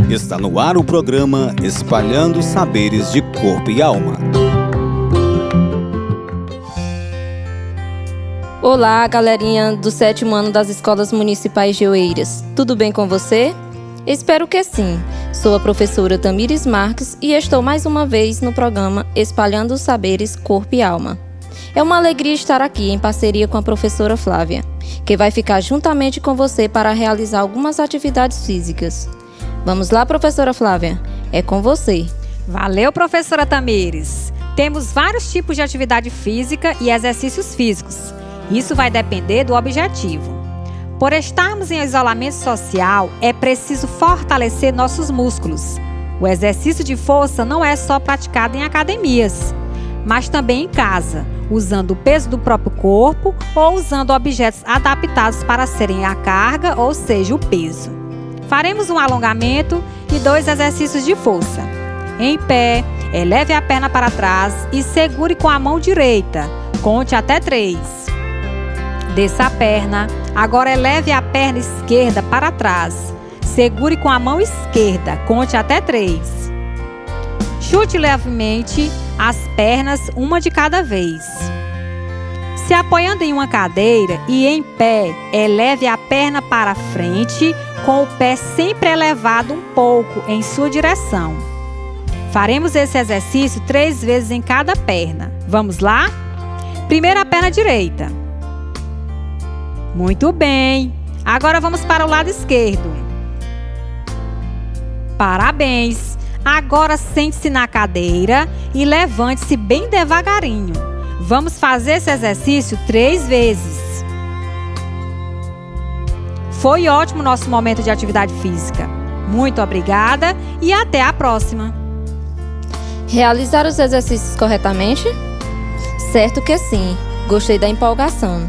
Está no ar o programa Espalhando Saberes de Corpo e Alma. Olá, galerinha do 7º ano das Escolas Municipais de Oeiras. Tudo bem com você? Espero que sim. Sou a professora Tamires Marques e estou mais uma vez no programa Espalhando Saberes Corpo e Alma. É uma alegria estar aqui em parceria com a professora Flávia, que vai ficar juntamente com você para realizar algumas atividades físicas. Vamos lá, professora Flávia, é com você. Valeu, professora Tamires. Temos vários tipos de atividade física e exercícios físicos. Isso vai depender do objetivo. Por estarmos em isolamento social, é preciso fortalecer nossos músculos. O exercício de força não é só praticado em academias, mas também em casa, usando o peso do próprio corpo ou usando objetos adaptados para serem a carga, ou seja, o peso. Faremos um alongamento e 2 exercícios de força. Em pé, eleve a perna para trás e segure com a mão direita. Conte até 3. Desça a perna. Agora eleve a perna esquerda para trás. Segure com a mão esquerda. Conte até 3. Chute levemente as pernas, uma de cada vez. Se apoiando em uma cadeira e em pé, eleve a perna para frente, com o pé sempre elevado um pouco em sua direção. Faremos esse exercício 3 vezes em cada perna. Vamos lá? Primeiro a perna direita. Muito bem. Agora vamos para o lado esquerdo. Parabéns. Agora sente-se na cadeira e levante-se bem devagarinho. Vamos fazer esse exercício 3 vezes. Foi ótimo nosso momento de atividade física. Muito obrigada e até a próxima. Realizar os exercícios corretamente? Certo que sim. Gostei da empolgação.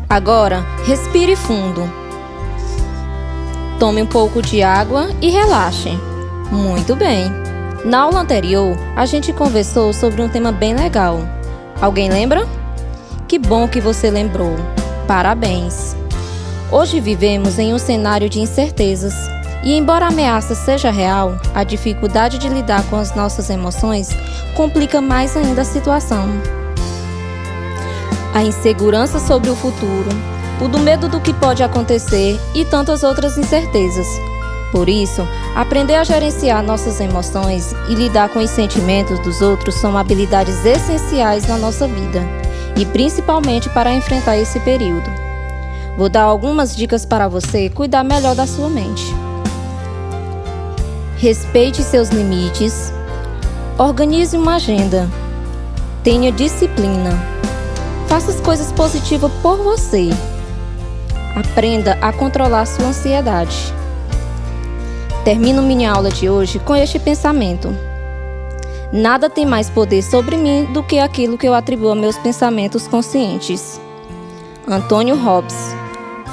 Agora, respire fundo. Tome um pouco de água e relaxe. Muito bem. Na aula anterior, a gente conversou sobre um tema bem legal. Alguém lembra? Que bom que você lembrou. Parabéns. Hoje vivemos em um cenário de incertezas e, embora a ameaça seja real, a dificuldade de lidar com as nossas emoções complica mais ainda a situação. A insegurança sobre o futuro, o do medo do que pode acontecer e tantas outras incertezas. Por isso, aprender a gerenciar nossas emoções e lidar com os sentimentos dos outros são habilidades essenciais na nossa vida, e principalmente para enfrentar esse período. Vou dar algumas dicas para você cuidar melhor da sua mente. Respeite seus limites. Organize uma agenda. Tenha disciplina. Faça as coisas positivas por você. Aprenda a controlar sua ansiedade. Termino minha aula de hoje com este pensamento. Nada tem mais poder sobre mim do que aquilo que eu atribuo a meus pensamentos conscientes. Antônio Hobbes.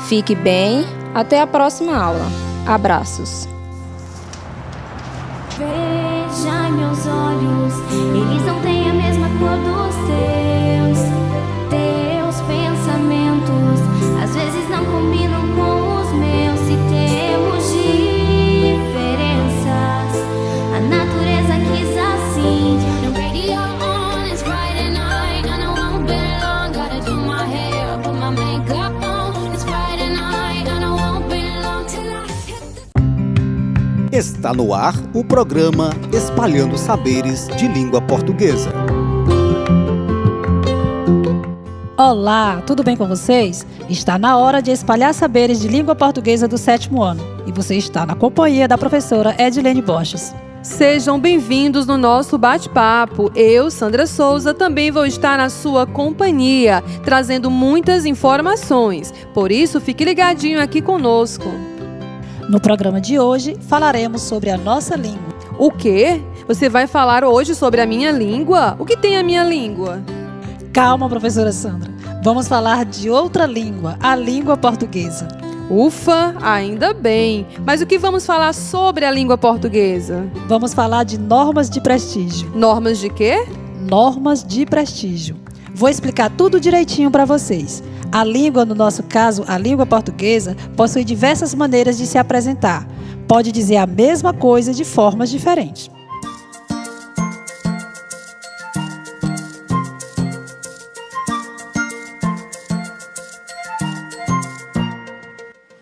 Fique bem, até a próxima aula. Abraços. Veja em meus olhos, eles não têm a mesma cor dos teus. Teus pensamentos às vezes não combinam com os meus. Se temos diferenças, a natureza quis assim. The radio on, it's Friday night and I won't be long. Gotta do my hair, put my makeup on. It's Friday night and I won't be long till I hit the... Está no ar o programa Espalhando Saberes de Língua Portuguesa. Olá, tudo bem com vocês? Está na hora de espalhar saberes de língua portuguesa do 7º ano. E você está na companhia da professora Edilene Borges. Sejam bem-vindos no nosso bate-papo. Eu, Sandra Souza, também vou estar na sua companhia, trazendo muitas informações. Por isso, fique ligadinho aqui conosco. No programa de hoje, falaremos sobre a nossa língua. O quê? Você vai falar hoje sobre a minha língua? O que tem a minha língua? Calma, professora Sandra. Vamos falar de outra língua, a língua portuguesa. Ufa, ainda bem. Mas o que vamos falar sobre a língua portuguesa? Vamos falar de normas de prestígio. Normas de quê? Normas de prestígio. Vou explicar tudo direitinho para vocês. A língua, no nosso caso, a língua portuguesa, possui diversas maneiras de se apresentar. pode dizer a mesma coisa de formas diferentes.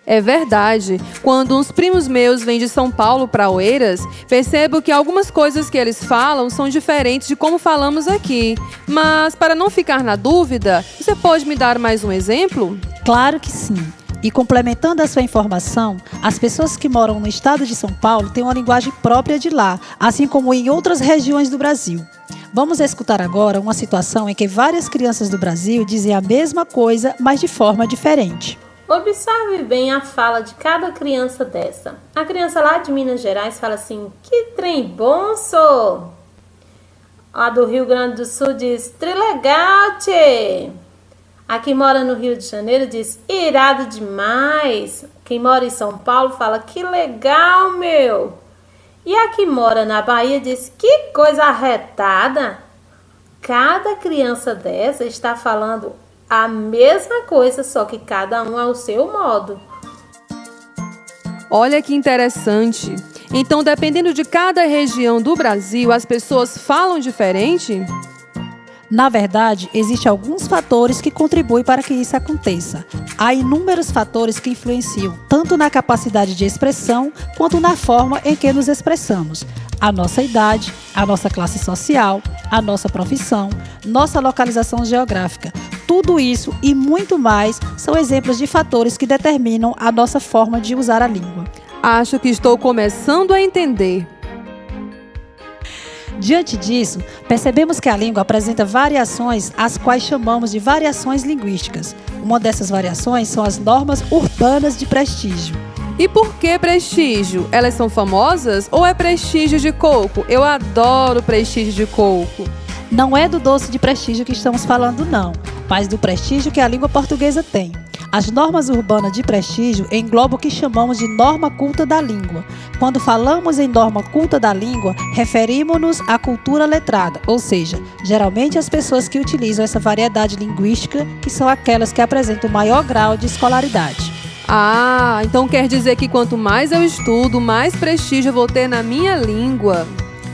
É verdade. Quando uns primos meus vêm de São Paulo para Oeiras, percebo que algumas coisas que eles falam são diferentes de como falamos aqui. Mas, para não ficar na dúvida, você pode me dar mais um exemplo? Claro que sim. E complementando a sua informação, as pessoas que moram no estado de São Paulo têm uma linguagem própria de lá, assim como em outras regiões do Brasil. Vamos escutar agora uma situação em que várias crianças do Brasil dizem a mesma coisa, mas de forma diferente. Observe bem a fala de cada criança dessa. A criança lá de Minas Gerais fala assim: que trem bom, sou! A do Rio Grande do Sul diz: trilegal, tchê! A que mora no Rio de Janeiro diz: irado demais! Quem mora em São Paulo fala: que legal, meu! E a que mora na Bahia diz: que coisa arretada! Cada criança dessa está falando a mesma coisa, só que cada um ao seu modo. Olha que interessante. Então, dependendo de cada região do Brasil, as pessoas falam diferente? Na verdade, existem alguns fatores que contribuem para que isso aconteça. Há inúmeros fatores que influenciam tanto na capacidade de expressão quanto na forma em que nos expressamos. A nossa idade, a nossa classe social, a nossa profissão, nossa localização geográfica. Tudo isso e muito mais são exemplos de fatores que determinam a nossa forma de usar a língua. Acho que estou começando a entender. Diante disso, percebemos que a língua apresenta variações, as quais chamamos de variações linguísticas. Uma dessas variações são as normas urbanas de prestígio. E por que prestígio? Elas são famosas ou é prestígio de coco? Eu adoro prestígio de coco. Não é do doce de prestígio que estamos falando, não, mas do prestígio que a língua portuguesa tem. As normas urbanas de prestígio englobam o que chamamos de norma culta da língua. Quando falamos em norma culta da língua, referimos-nos à cultura letrada, ou seja, geralmente as pessoas que utilizam essa variedade linguística, que são aquelas que apresentam maior grau de escolaridade. Ah, então quer dizer que quanto mais eu estudo, mais prestígio eu vou ter na minha língua.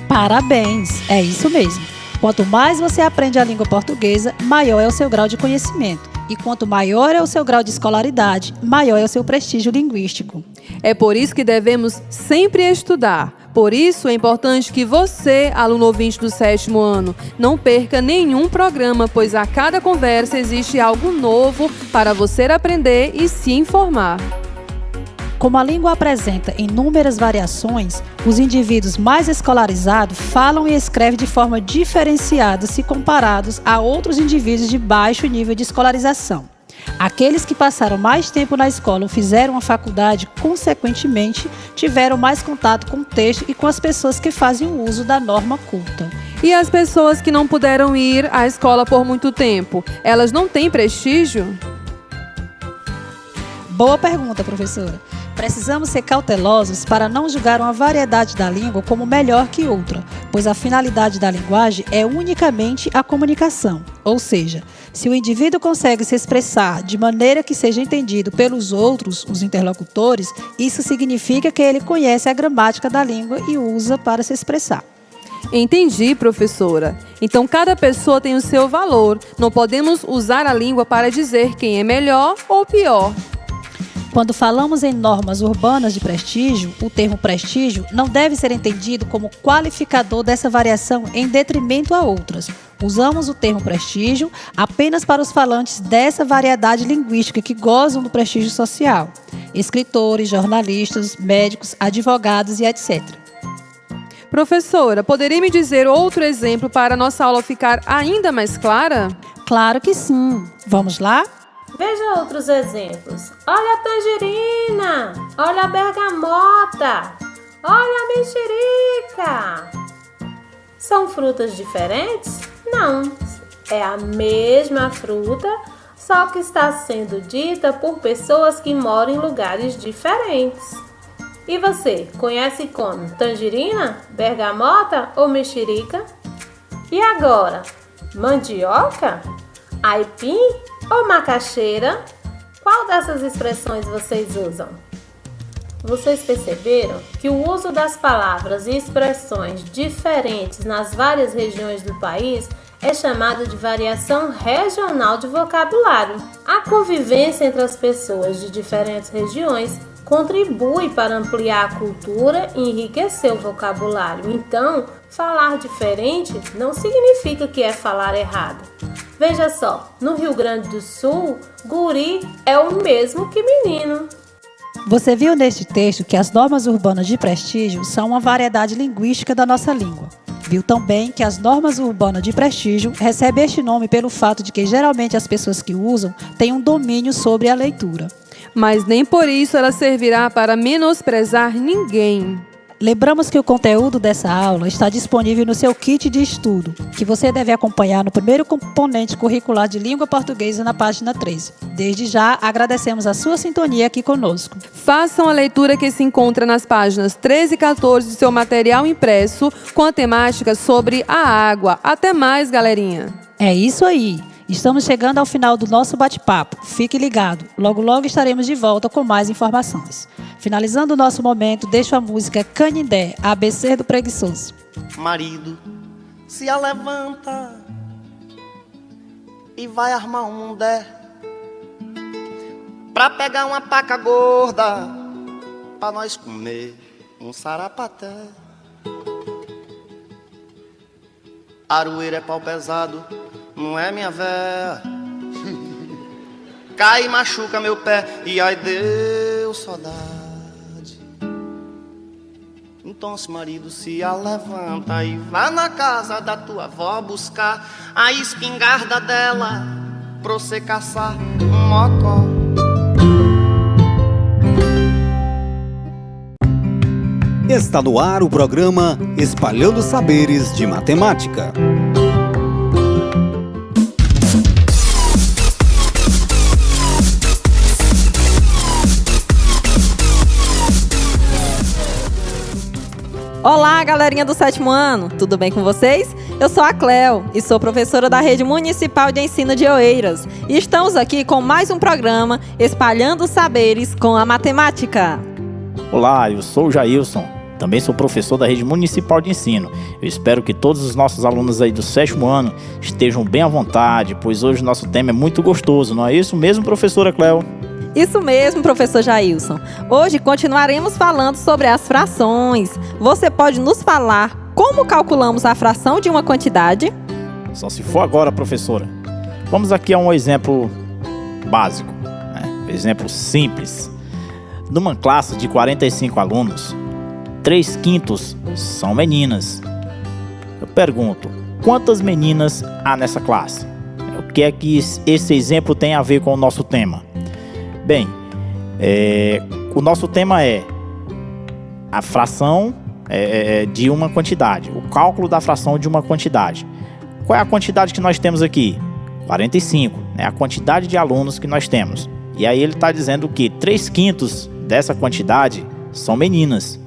Parabéns, é isso mesmo. Quanto mais você aprende a língua portuguesa, maior é o seu grau de conhecimento. E quanto maior é o seu grau de escolaridade, maior é o seu prestígio linguístico. É por isso que devemos sempre estudar. Por isso é importante que você, aluno ouvinte do 7º ano, não perca nenhum programa, pois a cada conversa existe algo novo para você aprender e se informar. Como a língua apresenta inúmeras variações, os indivíduos mais escolarizados falam e escrevem de forma diferenciada se comparados a outros indivíduos de baixo nível de escolarização. Aqueles que passaram mais tempo na escola ou fizeram a faculdade, consequentemente, tiveram mais contato com o texto e com as pessoas que fazem o uso da norma culta. E as pessoas que não puderam ir à escola por muito tempo, elas não têm prestígio? Boa pergunta, professora. Precisamos ser cautelosos para não julgar uma variedade da língua como melhor que outra, pois a finalidade da linguagem é unicamente a comunicação. Ou seja, se o indivíduo consegue se expressar de maneira que seja entendido pelos outros, os interlocutores, isso significa que ele conhece a gramática da língua e usa para se expressar. Entendi, professora. Então cada pessoa tem o seu valor. Não podemos usar a língua para dizer quem é melhor ou pior. Quando falamos em normas urbanas de prestígio, o termo prestígio não deve ser entendido como qualificador dessa variação em detrimento a outras. Usamos o termo prestígio apenas para os falantes dessa variedade linguística que gozam do prestígio social: escritores, jornalistas, médicos, advogados e etc. Professora, poderia me dizer outro exemplo para a nossa aula ficar ainda mais clara? Claro que sim. Vamos lá? Veja outros exemplos. Olha a tangerina, olha a bergamota, olha a mexerica. São frutas diferentes? Não, é a mesma fruta, só que está sendo dita por pessoas que moram em lugares diferentes. E você, conhece como tangerina, bergamota ou mexerica? E agora, mandioca, aipim ou macaxeira? Qual dessas expressões vocês usam? vocês perceberam que o uso das palavras e expressões diferentes nas várias regiões do país é chamado de variação regional de vocabulário. A convivência entre as pessoas de diferentes regiões contribui para ampliar a cultura e enriquecer o vocabulário. Então, falar diferente não significa que é falar errado. Veja só, no Rio Grande do Sul, guri é o mesmo que menino. Você viu neste texto que as normas urbanas de prestígio são uma variedade linguística da nossa língua. Viu também que as normas urbanas de prestígio recebem este nome pelo fato de que geralmente as pessoas que usam têm um domínio sobre a leitura. Mas nem por isso ela servirá para menosprezar ninguém. Lembramos que o conteúdo dessa aula está disponível no seu kit de estudo, que você deve acompanhar no primeiro componente curricular de língua portuguesa na página 13. Desde já, agradecemos a sua sintonia aqui conosco. Façam a leitura que se encontra nas páginas 13 e 14 de seu material impresso com a temática sobre a água. Até mais, galerinha! É isso aí! Estamos chegando ao final do nosso bate-papo. Fique ligado, logo logo estaremos de volta com mais informações. Finalizando o nosso momento, deixo a música Canindé, ABC do Preguiçoso. Marido se alevanta e vai armar um mundé pra pegar uma paca gorda pra nós comer um sarapaté. Aroeiro é pau pesado, não é minha véia. Cai e machuca meu pé e ai deu saudade. Então se marido se alevanta e vai na casa da tua avó buscar a espingarda dela pra você caçar um mocó. Está no ar o programa Espalhando Saberes de Matemática. Olá, galerinha do 7º ano, tudo bem com vocês? Eu sou a Cleo e sou professora da Rede Municipal de Ensino de Oeiras. E estamos aqui com mais um programa Espalhando Saberes com a Matemática. Olá, eu sou o Jailson, também sou professor da Rede Municipal de Ensino. Eu espero que todos os nossos alunos aí do 7º ano estejam bem à vontade, pois hoje o nosso tema é muito gostoso, não é isso mesmo, professora Cleo? Isso mesmo, professor Jailson. Hoje continuaremos falando sobre as frações. Você pode nos falar como calculamos a fração de uma quantidade? Só se for agora, professora. Vamos aqui a um exemplo básico, né? Exemplo simples. Numa classe de 45 alunos, 3/5 são meninas. Eu pergunto, quantas meninas há nessa classe? O que é que esse exemplo tem a ver com o nosso tema? Bem, o nosso tema é a fração de uma quantidade, o cálculo da fração de uma quantidade. Qual é a quantidade que nós temos aqui? 45, né? A quantidade de alunos que nós temos. E aí ele está dizendo que 3/5 dessa quantidade são meninas.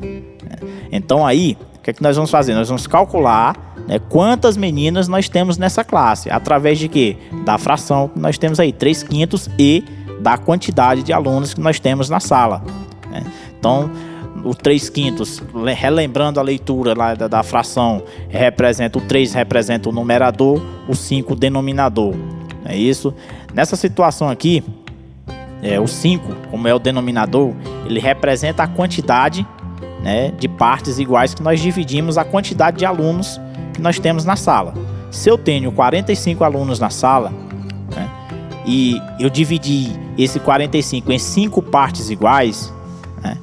Então aí, o que é que nós vamos fazer? Nós vamos calcular, né, quantas meninas nós temos nessa classe. Através de quê? Da fração que nós temos aí, 3/5 e da quantidade de alunos que nós temos na sala, né? Então, o 3/5, relembrando a leitura lá da fração, o 3 representa o numerador, o 5 o denominador. É isso. Nessa situação aqui, o 5, como é o denominador, ele representa a quantidade, né, de partes iguais que nós dividimos a quantidade de alunos que nós temos na sala. Se eu tenho 45 alunos na sala, né, e eu dividi esse 45 em 5 partes iguais, né,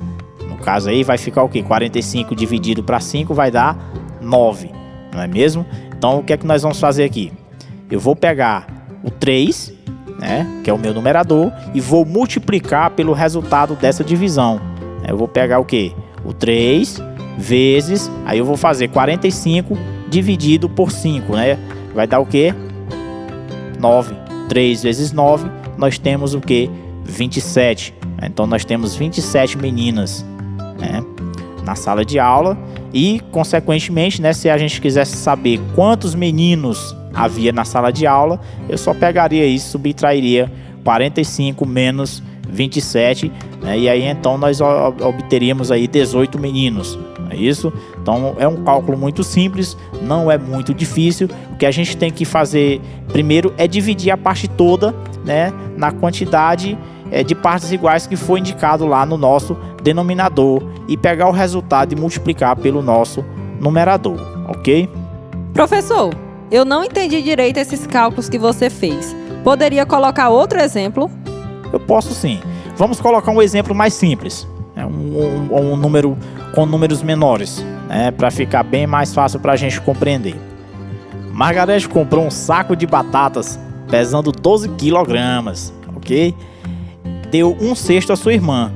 no caso aí vai ficar o quê? 45 dividido para 5 vai dar 9, não é mesmo? Então o que é que nós vamos fazer aqui? Eu vou pegar o 3, né, que é o meu numerador, e vou multiplicar pelo resultado dessa divisão. Eu vou pegar o quê? O 3 vezes, aí eu vou fazer 45 dividido por 5, né? Vai dar o quê? 9. 3 vezes 9, nós temos o quê? 27. Então nós temos 27 meninas, né, na sala de aula. E, consequentemente, né, se a gente quisesse saber quantos meninos havia na sala de aula, eu só pegaria isso, subtrairia 45 menos 27, né? E aí então nós obteríamos aí 18 meninos. É isso? Então é um cálculo muito simples, não é muito difícil. O que a gente tem que fazer primeiro é dividir a parte toda, né, na quantidade de partes iguais que foi indicado lá no nosso denominador e pegar o resultado e multiplicar pelo nosso numerador, ok? Professor, eu não entendi direito esses cálculos que você fez. Poderia colocar outro exemplo? Eu posso sim. Vamos colocar um exemplo mais simples, né? Um número com números menores, né? Para ficar bem mais fácil para a gente compreender. Margarete comprou um saco de batatas pesando 12 quilogramas, ok? Deu 1/6 à sua irmã.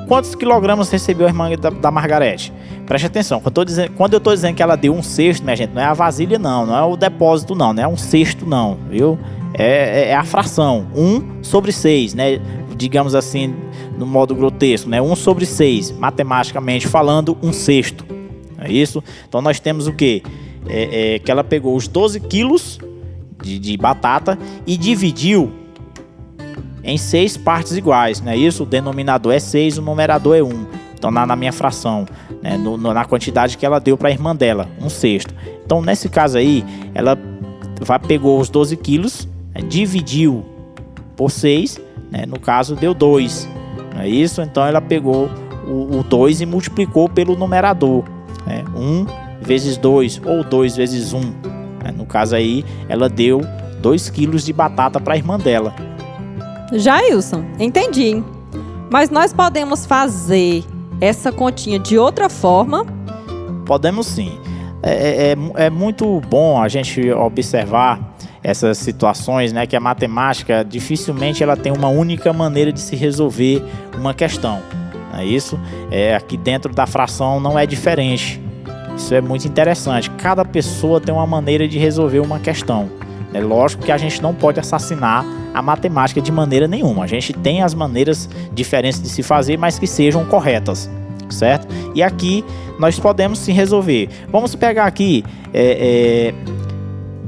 Quantos quilogramas recebeu a irmã da Margarete? Preste atenção, quando eu estou dizendo que ela deu 1/6, minha gente, não é a vasilha não é o depósito não é 1/6 não, viu? É a fração, 1/6, né? Digamos assim, no modo grotesco, né? 1/6, matematicamente falando, 1/6. É isso? Então nós temos o quê? Que ela pegou os 12 quilos de batata e dividiu em 6 partes iguais, não é isso? O denominador é 6, o numerador é 1. Então na minha fração, né? Na quantidade que ela deu para a irmã dela, 1/6. Então nesse caso aí, ela pegou os 12 quilos, né? Dividiu por 6, né? No caso deu 2, não é isso? Então ela pegou o 2 e multiplicou pelo numerador, né? 1 vezes 2 ou 2 vezes 1, né? No caso aí ela deu 2 quilos de batata para a irmã dela. Jailson, entendi. Mas nós podemos fazer essa continha de outra forma? Podemos sim. É muito bom a gente observar essas situações, né, que a matemática dificilmente ela tem uma única maneira de se resolver uma questão. Não é isso? Aqui dentro da fração não é diferente. Isso é muito interessante. Cada pessoa tem uma maneira de resolver uma questão. É lógico que a gente não pode assassinar a matemática de maneira nenhuma. A gente tem as maneiras diferentes de se fazer, mas que sejam corretas, certo? E aqui nós podemos sim resolver. Vamos pegar aqui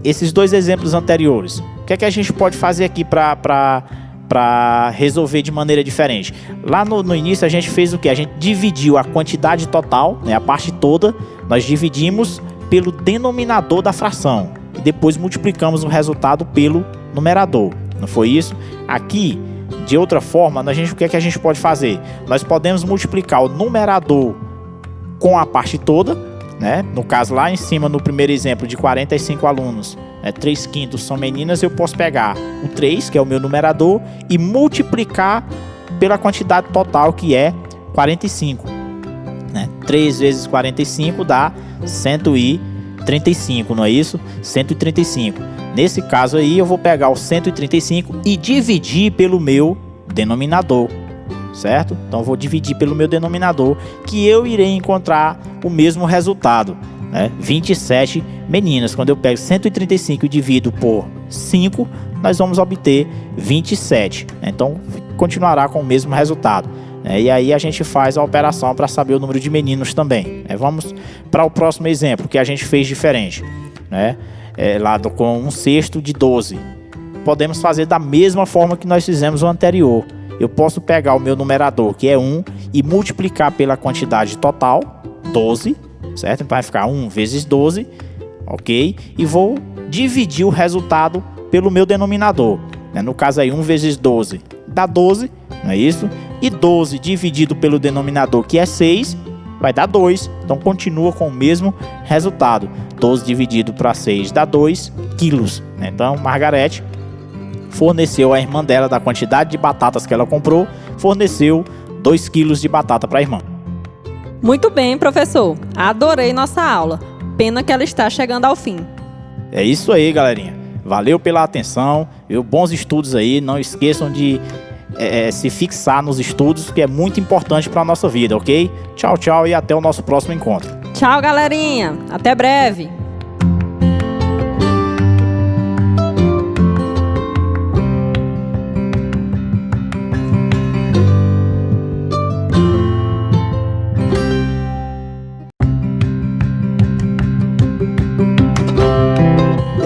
esses dois exemplos anteriores. O que é que a gente pode fazer aqui para resolver de maneira diferente? Lá no início a gente fez o que? A gente dividiu a quantidade total, né, a parte toda, nós dividimos pelo denominador da fração e depois multiplicamos o resultado pelo numerador. Não foi isso? Aqui, de outra forma, o que é que a gente pode fazer? Nós podemos multiplicar o numerador com a parte toda, né? No caso lá em cima, no primeiro exemplo de 45 alunos, 3/5 são meninas, eu posso pegar o 3, que é o meu numerador, e multiplicar pela quantidade total, que é 45. Né? 3 vezes 45 dá 135, não é isso? 135. Nesse caso aí, eu vou pegar o 135 e dividir pelo meu denominador, certo? Então, eu vou dividir pelo meu denominador, que eu irei encontrar o mesmo resultado, né? 27 meninas. Quando eu pego 135 e divido por 5, nós vamos obter 27. Então, continuará com o mesmo resultado. E aí a gente faz a operação para saber o número de meninos também. Vamos para o próximo exemplo, que a gente fez diferente, né? Lá com 1/6 de 12. Podemos fazer da mesma forma que nós fizemos o anterior. Eu posso pegar o meu numerador, que é 1, e multiplicar pela quantidade total, 12, certo? Então vai ficar 1 vezes 12, ok? E vou dividir o resultado pelo meu denominador. No caso aí, 1 vezes 12 dá 12, não é isso? E 12 dividido pelo denominador, que é 6, vai dar 2. Então continua com o mesmo resultado. 12 dividido para 6 dá 2 quilos. Então Margarete forneceu à irmã dela, da quantidade de batatas que ela comprou, forneceu 2 quilos de batata para a irmã. Muito bem, professor. Adorei nossa aula. Pena que ela está chegando ao fim. É isso aí, galerinha. Valeu pela atenção. Bons estudos aí. Não esqueçam de se fixar nos estudos, que é muito importante para a nossa vida, ok? Tchau, tchau e até o nosso próximo encontro. Tchau, galerinha. Até breve.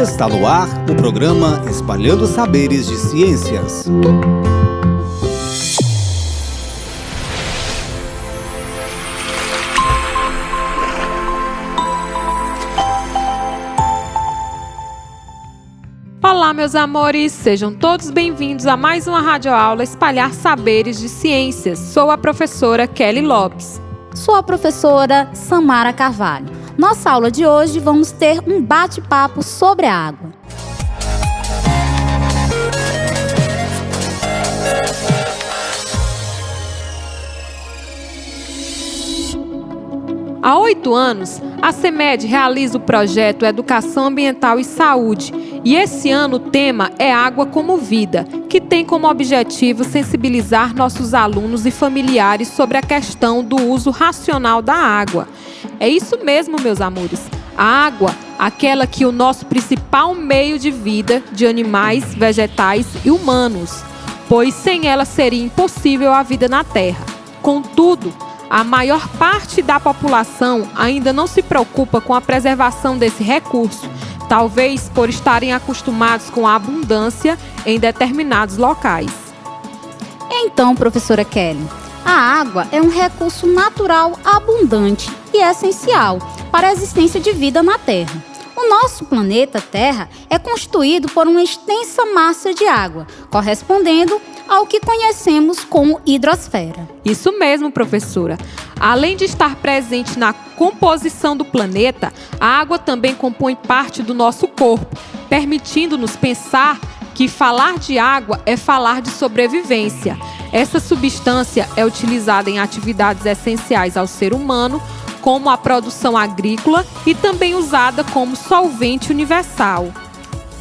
Está no ar o programa Espalhando Saberes de Ciências. Olá, meus amores! Sejam todos bem-vindos a mais uma radioaula Espalhar Saberes de Ciências. Sou a professora Kelly Lopes. Sou a professora Samara Carvalho. Nossa aula de hoje vamos ter um bate-papo sobre a água. Há 8 anos, a CEMED realiza o projeto Educação Ambiental e Saúde, e esse ano o tema é Água como Vida, que tem como objetivo sensibilizar nossos alunos e familiares sobre a questão do uso racional da água. É isso mesmo, meus amores. A água, aquela que é o nosso principal meio de vida de animais, vegetais e humanos, pois sem ela seria impossível a vida na Terra. Contudo, a maior parte da população ainda não se preocupa com a preservação desse recurso, talvez por estarem acostumados com a abundância em determinados locais. Então, professora Kelly, a água é um recurso natural abundante e essencial para a existência de vida na Terra. O nosso planeta Terra é constituído por uma extensa massa de água, correspondendo ao que conhecemos como hidrosfera. Isso mesmo, professora. Além de estar presente na composição do planeta, a água também compõe parte do nosso corpo, permitindo-nos pensar que falar de água é falar de sobrevivência. Essa substância é utilizada em atividades essenciais ao ser humano, como a produção agrícola, e também usada como solvente universal.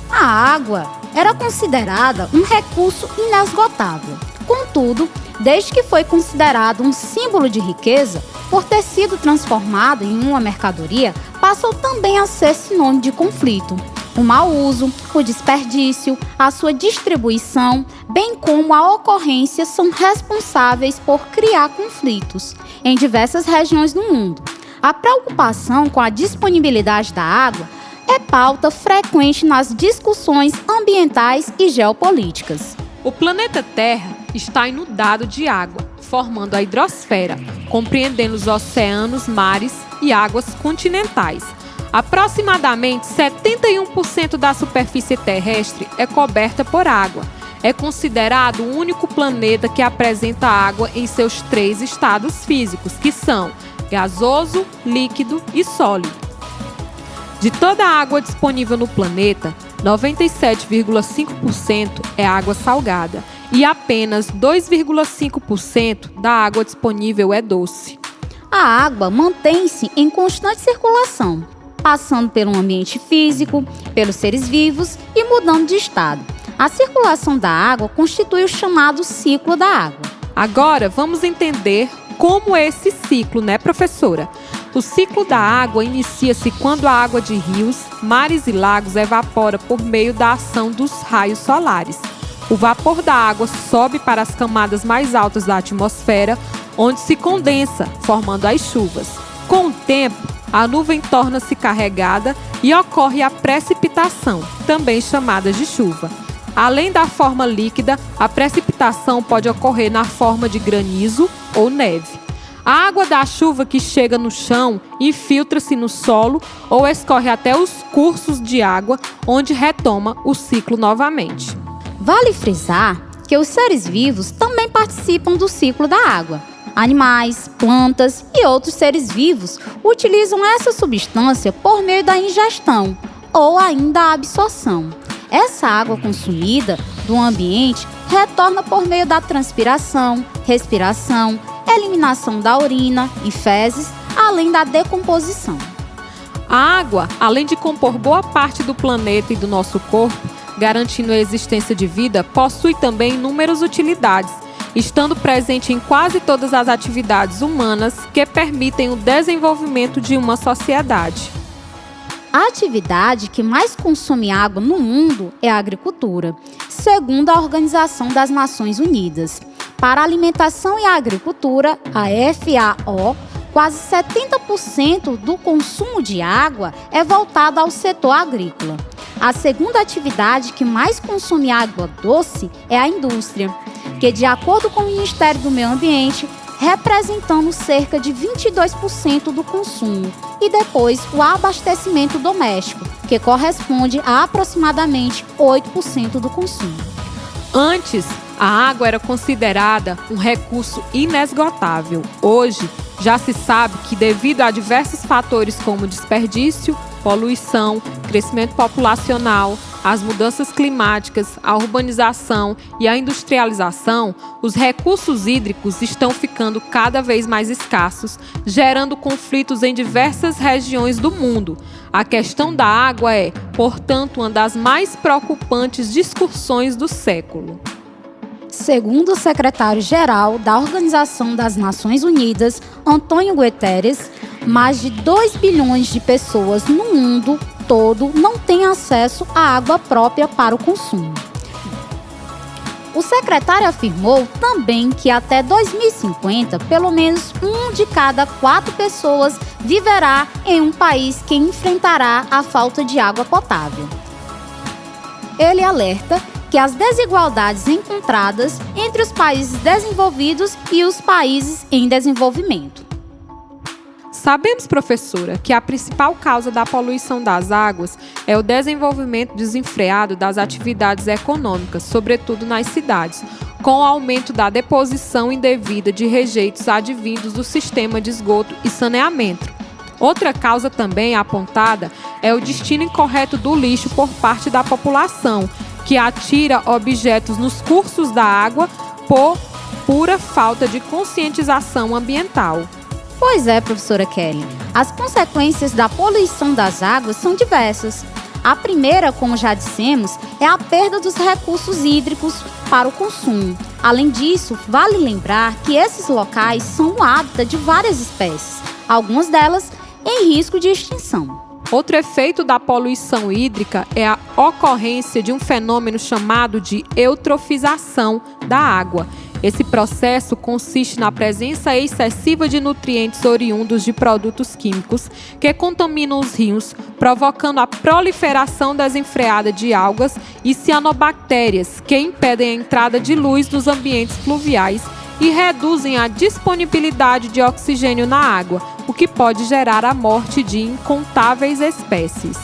A água era considerada um recurso inesgotável. Contudo, desde que foi considerado um símbolo de riqueza, por ter sido transformado em uma mercadoria, passou também a ser sinônimo de conflito. O mau uso, o desperdício, a sua distribuição, bem como a ocorrência são responsáveis por criar conflitos em diversas regiões do mundo. A preocupação com a disponibilidade da água é pauta frequente nas discussões ambientais e geopolíticas. O planeta Terra está inundado de água, formando a hidrosfera, compreendendo os oceanos, mares e águas continentais. Aproximadamente 71% da superfície terrestre é coberta por água. É considerado o único planeta que apresenta água em seus 3 estados físicos, que são gasoso, líquido e sólido. De toda a água disponível no planeta, 97,5% é água salgada e apenas 2,5% da água disponível é doce. A água mantém-se em constante circulação, passando pelo ambiente físico, pelos seres vivos e mudando de estado. A circulação da água constitui o chamado ciclo da água. Agora vamos entender como é esse ciclo, né, professora? O ciclo da água inicia-se quando a água de rios, mares e lagos evapora por meio da ação dos raios solares. O vapor da água sobe para as camadas mais altas da atmosfera, onde se condensa, formando as chuvas. Com o tempo, a nuvem torna-se carregada e ocorre a precipitação, também chamada de chuva. Além da forma líquida, a precipitação pode ocorrer na forma de granizo ou neve. A água da chuva que chega no chão infiltra-se no solo ou escorre até os cursos de água, onde retoma o ciclo novamente. Vale frisar que os seres vivos também participam do ciclo da água. Animais, plantas e outros seres vivos utilizam essa substância por meio da ingestão ou ainda a absorção. Essa água consumida do ambiente retorna por meio da transpiração, respiração, eliminação da urina e fezes, além da decomposição. A água, além de compor boa parte do planeta e do nosso corpo, garantindo a existência de vida, possui também inúmeras utilidades, estando presente em quase todas as atividades humanas que permitem o desenvolvimento de uma sociedade. A atividade que mais consome água no mundo é a agricultura, segundo a Organização das Nações Unidas. Para a alimentação e a agricultura, a FAO, quase 70% do consumo de água é voltado ao setor agrícola. A segunda atividade que mais consome água doce é a indústria, que, de acordo com o Ministério do Meio Ambiente, representando cerca de 22% do consumo, e depois o abastecimento doméstico, que corresponde a aproximadamente 8% do consumo. Antes, a água era considerada um recurso inesgotável. Hoje, já se sabe que, devido a diversos fatores como desperdício, poluição, crescimento populacional, as mudanças climáticas, a urbanização e a industrialização, os recursos hídricos estão ficando cada vez mais escassos, gerando conflitos em diversas regiões do mundo. A questão da água é, portanto, uma das mais preocupantes discussões do século. Segundo o secretário-geral da Organização das Nações Unidas, Antônio Guterres, mais de 2 bilhões de pessoas no mundo todo não têm acesso à água própria para o consumo. O secretário afirmou também que até 2050, pelo menos 1 de cada 4 pessoas viverá em um país que enfrentará a falta de água potável. Ele alerta que as desigualdades encontradas entre os países desenvolvidos e os países em desenvolvimento. Sabemos, professora, que a principal causa da poluição das águas é o desenvolvimento desenfreado das atividades econômicas, sobretudo nas cidades, com o aumento da deposição indevida de rejeitos advindos do sistema de esgoto e saneamento. Outra causa também apontada é o destino incorreto do lixo por parte da população, que atira objetos nos cursos da água por pura falta de conscientização ambiental. Pois é, professora Kelly. As consequências da poluição das águas são diversas. A primeira, como já dissemos, é a perda dos recursos hídricos para o consumo. Além disso, vale lembrar que esses locais são o hábitat de várias espécies, algumas delas em risco de extinção. Outro efeito da poluição hídrica é a ocorrência de um fenômeno chamado de eutrofização da água. Esse processo consiste na presença excessiva de nutrientes oriundos de produtos químicos que contaminam os rios, provocando a proliferação desenfreada de algas e cianobactérias, que impedem a entrada de luz nos ambientes fluviais e reduzem a disponibilidade de oxigênio na água, o que pode gerar a morte de incontáveis espécies.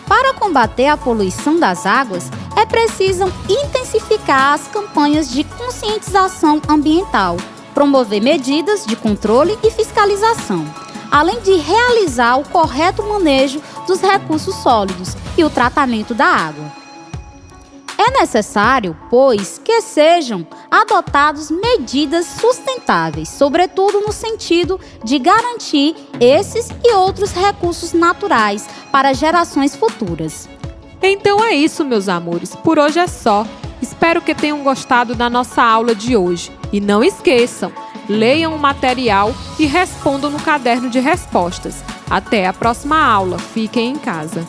Para combater a poluição das águas, é preciso intensificar as campanhas de conscientização ambiental, promover medidas de controle e fiscalização, além de realizar o correto manejo dos recursos sólidos e o tratamento da água. É necessário, pois, que sejam adotadas medidas sustentáveis, sobretudo no sentido de garantir esses e outros recursos naturais para gerações futuras. Então é isso, meus amores. Por hoje é só. Espero que tenham gostado da nossa aula de hoje. E não esqueçam, leiam o material e respondam no caderno de respostas. Até a próxima aula. Fiquem em casa.